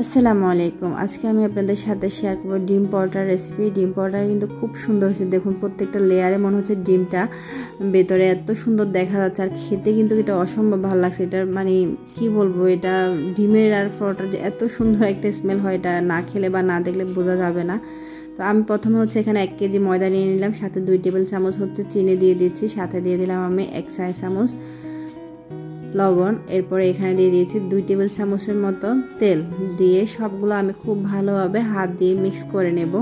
আসসালামু আলাইকুম। আজকে আমি আপনাদের সাথে শেয়ার করব ডিম পরোটার রেসিপি। ডিম পরোটা কিন্তু খুব সুন্দর হয়েছে, দেখুন প্রত্যেকটা লেয়ারে মনে হচ্ছে ডিমটা ভেতরে এত সুন্দর দেখা যাচ্ছে, আর খেতে কিন্তু এটা অসম্ভব ভালো লাগছে। এটা মানে কি বলবো, এটা ডিমের আর পরোটার যে এত সুন্দর একটা স্মেল হয়, এটা না খেলে বা না দেখলে বোঝা যাবে না। তো আমি প্রথমে হচ্ছে এখানে 1 কেজি ময়দা নিয়ে নিলাম, সাথে 2 টেবিল চামচ হচ্ছে চিনি দিয়ে দিচ্ছি, সাথে দিয়ে দিলাম আমি 1 চা চামচ লবণ। এরপরে এখানে দিয়ে দিয়েছি 2 টেবিল চামচের মতো তেল দিয়ে সবগুলো আমি খুব ভালোভাবে হাত দিয়ে মিক্স করে নেব।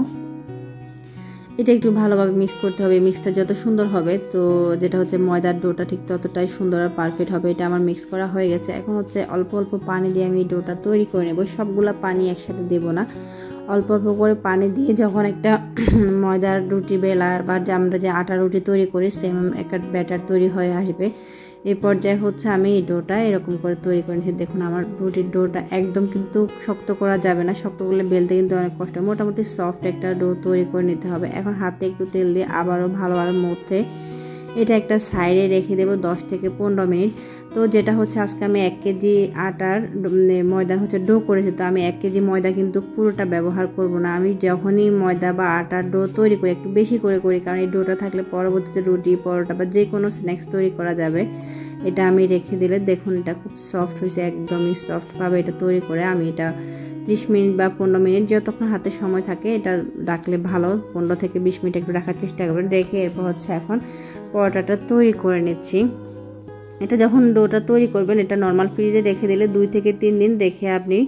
এটা একটু ভালোভাবে মিক্স করতে হবে, মিক্সটা যত সুন্দর হবে তো যেটা হচ্ছে ময়দার ডোটা ঠিক ততটাই সুন্দর আর পারফেক্ট হবে। এটা আমার মিক্স করা হয়ে গেছে। এখন হচ্ছে অল্প অল্প পানি দিয়ে আমি ডোটা তৈরি করে নেব। সবগুলা পানি একসাথে দেব না, অল্প অল্প করে পানি দিয়ে যখন একটা ময়দার রুটি বেলার বা আমরা যে আটা রুটি তৈরি করি সেম একটা ব্যাটার তৈরি হয়ে আসবে, এই পর্যায়ে হচ্ছে আমি এই ডোটা এরকম করে তৈরি করে নিচ্ছি। দেখুন আমার রুটির ডোটা একদম কিন্তু শক্ত করা যাবে না, শক্ত করলে বেলতে কিন্তু অনেক কষ্ট, মোটামুটি সফট একটা ডো তৈরি করে নিতে হবে। এখন হাতে একটু তেল দিয়ে আবারও ভালোভাবে মধ্যে এটা একটা সাইডে রেখে দেবো 10 থেকে 15 মিনিট। তো যেটা হচ্ছে আজকে আমি 1 কেজি আটার ময়দা হচ্ছে ডো করেছি, তো আমি 1 কেজি ময়দা কিন্তু পুরোটা ব্যবহার করব না। আমি যখনই ময়দা বা আটার ডো তৈরি করি একটু বেশি করে করি, কারণ এই ডোটা থাকলে পরবর্তীতে রুটি পরোটা বা যে কোনো স্ন্যাক্স তৈরি করা যাবে। এটা আমি রেখে দিলে দেখুন এটা খুব সফট হয়েছে, একদমই সফটভাবে এটা তৈরি করে আমি এটা 30 মিনিট বা 15 মিনিট যতক্ষণ হাতে সময় থাকে এটা রাখলে ভালো। 15 থেকে 20 মিনিট একটু রাখার চেষ্টা করবেন, রেখে এরপর হচ্ছে এখন পরোটাটা তৈরি করে নিচ্ছি। এটা যখন ডোটা তৈরি করবেন এটা নর্মাল ফ্রিজে রেখে দিলে 2 থেকে 3 দিন রেখে আপনি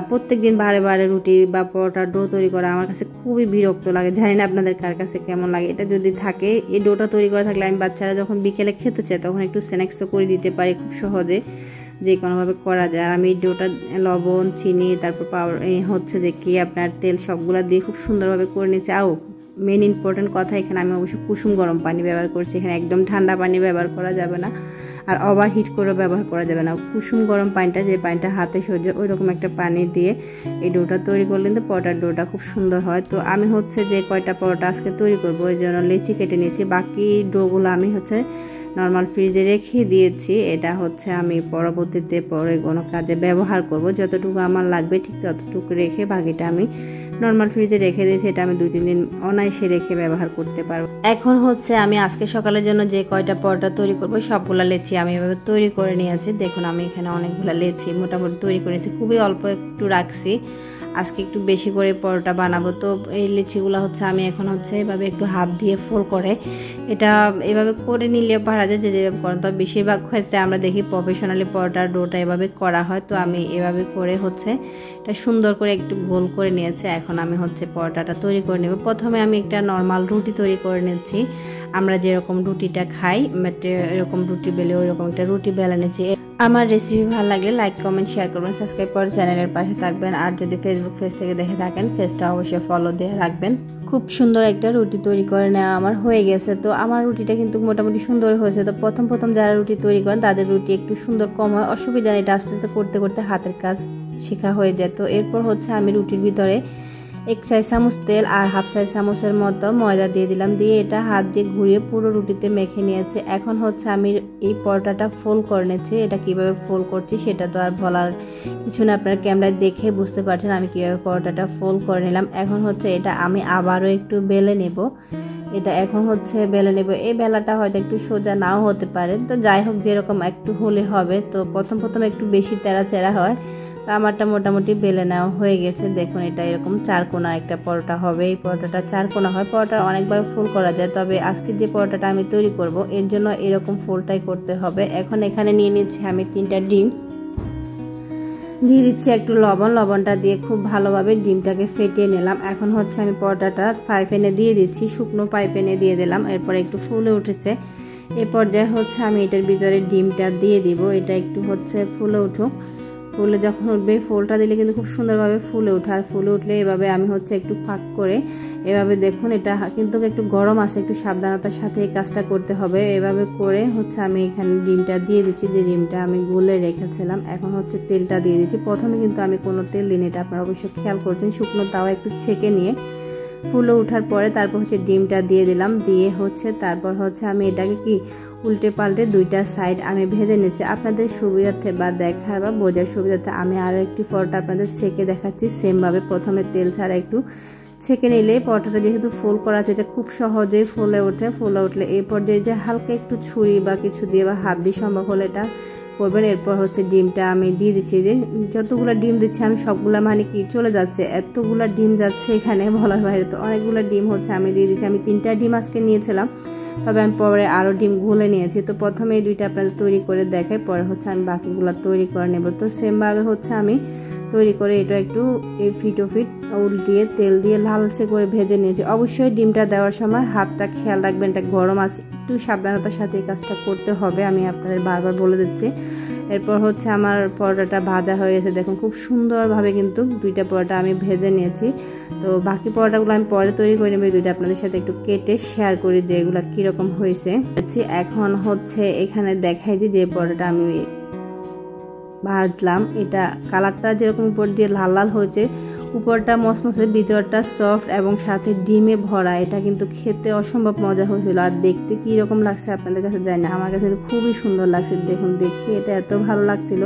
প্রত্যেক দিন বারে বারে রুটি বা পরোটার ডো তৈরি করা আমার কাছে খুবই বিরক্ত লাগে। জানি না আপনাদের কার কাছে কেমন লাগে। এটা যদি থাকে, এই ডোটা তৈরি করা থাকলে আমি বাচ্চারা যখন বিকেলে খেতে চায় তখন একটু স্ন্যাক্সও করে দিতে পারি খুব সহজে, যে কোনোভাবে করা যায়। আর আমি এই ডোটা লবণ চিনি তারপর হচ্ছে যে কি আপনার তেল সবগুলো দিয়ে খুব সুন্দরভাবে করে নিচ্ছি। মেন ইম্পর্টেন্ট কথা, এখানে আমি অবশ্যই কুসুম গরম পানি ব্যবহার করছি, এখানে একদম ঠান্ডা পানি ব্যবহার করা যাবে না আর ওভার হিট করে ব্যবহার করা যাবে না। কুসুম গরম পানিটা, যে পানিটা হাতে সহ্য ওই রকম একটা পানি দিয়ে এই ডোটা তৈরি করলে কিন্তু পরোটার ডোটা খুব সুন্দর হয়। তো আমি হচ্ছে যে কয়টা পরোটা আজকে তৈরি করবো ওই জন্য লেচি কেটে নিয়েছি, বাকি ডোগুলো আমি হচ্ছে নর্মাল ফ্রিজে রেখে দিয়েছি। এটা হচ্ছে আমি পরবর্তীতে পরে কোনো কাজে ব্যবহার করব, যতটুকু আমার লাগবে ঠিক ততটুকু রেখে বাকিটা আমি নর্মাল ফ্রিজে রেখে দিয়েছি। এটা আমি 2-3 দিন অনায়াসে রেখে ব্যবহার করতে পারবো। এখন হচ্ছে আমি আজকে সকালের জন্য যে কয়টা পরোটা তৈরি করবো সবগুলা লেচি আমি এভাবে তৈরি করে নিয়েছি। দেখুন আমি এখানে অনেকগুলো লেচি মোটামুটি তৈরি করেছি, খুবই অল্প একটু রাখছি, আজকে একটু বেশি করে পরোটা বানাবো। তো এই লিচিগুলো হচ্ছে আমি এখন হচ্ছে এভাবে একটু হাত দিয়ে ফোল্ড করে এটা এভাবে করে নিলে পারা যায়, যে যেভাবে করেন। তবে বেশিরভাগ ক্ষেত্রে আমরা দেখি প্রফেশনালি পরোটার ডোটা এভাবে করা হয়। তো আমি এভাবে করে হচ্ছে এটা সুন্দর করে একটু গোল করে নিয়েছে। এখন আমি হচ্ছে পরোটাটা তৈরি করে নেব। প্রথমে আমি একটা নর্মাল রুটি তৈরি করে নিচ্ছি, আমরা যেরকম রুটিটা খাই বাট এরকম রুটি বেলে ওই রকম একটা রুটি বেলে নিচ্ছি। আমার রেসিপি ভালো লাগলে লাইক কমেন্ট শেয়ার করবেন, সাবস্ক্রাইব করে চ্যানেলের পাশে থাকবেন। আর যদি ফেসবুক পেজ থেকে দেখে থাকেন পেজটা অবশ্যই ফলো দিয়ে রাখবেন। খুব সুন্দর একটা রুটি তৈরি করে নেওয়া আমার হয়ে গেছে। তো আমার রুটিটা কিন্তু মোটামুটি সুন্দর হয়েছে। তো প্রথম যারা রুটি তৈরি করেন তাদের রুটি একটু সুন্দর কম হয়, অসুবিধা নেই, এটা আস্তে আস্তে করতে করতে হাতের কাজ শেখা হয়ে যায়। তো এরপর হচ্ছে আমি রুটির ভিতরে 1 চা চামচ তেল আর 1/2 চা চামচের মতো ময়দা দিয়ে দিলাম, দিয়ে এটা হাত দিয়ে ঘুরিয়ে পুরো রুটিতে মেখে নিয়েছি। এখন হচ্ছে আমি এই পরোটাটা ফোল্ড করে নিয়েছি। এটা কিভাবে ফোল্ড করছি সেটা তো আর বলার কিছু না, আপনারা ক্যামেরায় দেখে বুঝতে পারছেন আমি কিভাবে পরোটাটা ফোল্ড করে নিলাম। এখন হচ্ছে এটা আমি আবারও একটু বেলে নেব, এটা এখন হচ্ছে বেলে নেব। এই বেলাটা হয়তো একটু সোজা নাও হতে পারে, তো যাই হোক যেরকম একটু হলে হবে। তো প্রথম একটু বেশি তেড়া হয়, তো আমারটা মোটামুটি বেলে নেওয়া হয়ে গেছে। দেখুন এটা এরকম 4 কোণা একটা পরোটা হবে। এই পরোটাটা 4 কোণা হয়, পরোটা অনেকভাবে ফোল্ড করা যায়, তবে আজকে যে পরোটাটা আমি তৈরি করব এর জন্য এরকম ফোল্ডটাই করতে হবে। এখন এখানে নিয়ে নিচ্ছি আমি 3টা ডিম, দিয়ে দিচ্ছি একটু লবণটা দিয়ে খুব ভালোভাবে ডিমটাকে ফেটিয়ে নিলাম। এখন হচ্ছে আমি পরোটাটা ফ্রাই প্যানে দিয়ে দিচ্ছি, শুকনো ফ্রাই প্যানে দিয়ে দিলাম। এরপর একটু ফুলে উঠেছে, এই পর্যায়ে হচ্ছে আমি এটার ভিতরে ডিমটা দিয়ে দিব। এটা একটু হচ্ছে ফুলে উঠুক, ফুলে যখন উঠবে ফুলটা দিলে কিন্তু খুব সুন্দরভাবে ফুলে ওঠে। আর ফুলে উঠলে এভাবে আমি হচ্ছে একটু ফাঁক করে এভাবে দেখুন, এটা কিন্তু একটু গরম আছে, একটু সাবধানতার সাথে এই কাজটা করতে হবে। এভাবে করে হচ্ছে আমি এখানে ডিমটা দিয়ে দিচ্ছি, যে ডিমটা আমি গুলে রেখেছিলাম। এখন হচ্ছে তেলটা দিয়ে দিচ্ছি। প্রথমে কিন্তু আমি কোনো তেল দিইনি, এটা আপনারা অবশ্যই খেয়াল করছেন। শুকনো তাওয়া একটু ছেঁকে নিয়ে ফুলে ওঠার পরে তারপর হচ্ছে ডিমটা দিয়ে দিলাম, দিয়ে হচ্ছে তারপর হচ্ছে আমি এটাকে কি উল্টে পাল্টে দুইটা সাইড আমি ভেজে নিয়েছি। আপনাদের সুবিধার্থে বা দেখার বা বোঝার সুবিধার্থে আমি আরও একটি পরোটা আপনাদের সেঁকে দেখাচ্ছি সেমভাবে। প্রথমে তেল ছাড়া একটু ছেঁকে নিলে পরোটাটা যেহেতু ফোল্ড করা আছে এটা খুব সহজেই ফুলে ওঠে। ফুলে উঠলে এই পর্যায়ে যে হালকা একটু ছুরি বা কিছু দিয়ে বা হাত দিয়ে সম্ভব হলে এটা করবেন। এরপর হচ্ছে ডিমটা আমি দিয়ে দিচ্ছি, যে যতগুলো ডিম দিচ্ছি আমি সবগুলা মানে কি চলে যাচ্ছে, এতগুলা ডিম যাচ্ছে এখানে বলার বাইরে। তো অনেকগুলো ডিম হচ্ছে আমি দিয়ে দিচ্ছি। আমি 3টা ডিম আজকে নিয়েছিলাম, তবে আমি পরে আরও ডিম গুলে নিয়েছি। তো প্রথমে এই 2টা আপনাদের তৈরি করে দেখাই, পরে হচ্ছে আমি বাকিগুলো তৈরি করে নেব। তো সেমভাবে হচ্ছে আমি তৈরি করে এটা একটু এই ফিট উল্টিয়ে তেল দিয়ে লালচে করে ভেজে নিয়েছি। অবশ্যই ডিমটা দেওয়ার সময় হাতটা খেয়াল রাখবেন, এটা গরম আছে, একটু সাবধানতার সাথে এই কাজটা করতে হবে, আমি আপনাদের বারবার বলে দিচ্ছি। এরপর হচ্ছে আমার পরোটাটা ভাজা হয়ে গেছে, দেখুন খুব সুন্দরভাবে কিন্তু 2টা পরোটা আমি ভেজে নিয়েছি। তো বাকি পরোটাগুলো আমি পরে তৈরি করে নেব, 2টা আপনাদের সাথে একটু কেটে শেয়ার করি যে এগুলো কীরকম হয়েছে। এখন হচ্ছে এখানে দেখাই দিই যে পরোটাটা আমি ভাজলাম, এটা কালারটা যেরকম উপর দিয়ে লাল লাল হয়েছে, উপরটা মসমসে ভিতরটা সফট এবং সাথে ডিমে ভরা। এটা কিন্তু খেতে অসম্ভব মজা হয়েছিল, আর দেখতে কি রকম লাগছে আপনাদের কাছে জানি না, আমার কাছে খুবই সুন্দর লাগছে। দেখুন দেখে এটা এত ভালো লাগছিল,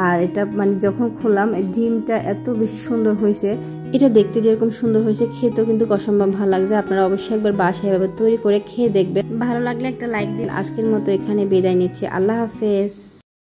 আর এটা মানে যখন খুললাম ডিমটা এত বেশি সুন্দর হয়েছে, এটা দেখতে যেরকম সুন্দর হয়েছে খেতেও কিন্তু অসম্ভব ভালো লাগছে। আপনারা অবশ্যই একবার বাসায় এভাবে তৈরি করে খেয়ে দেখবেন, ভালো লাগলে একটা লাইক দিন। আজকের মতো এখানে বিদায় নিচ্ছি, আল্লাহ হাফেজ।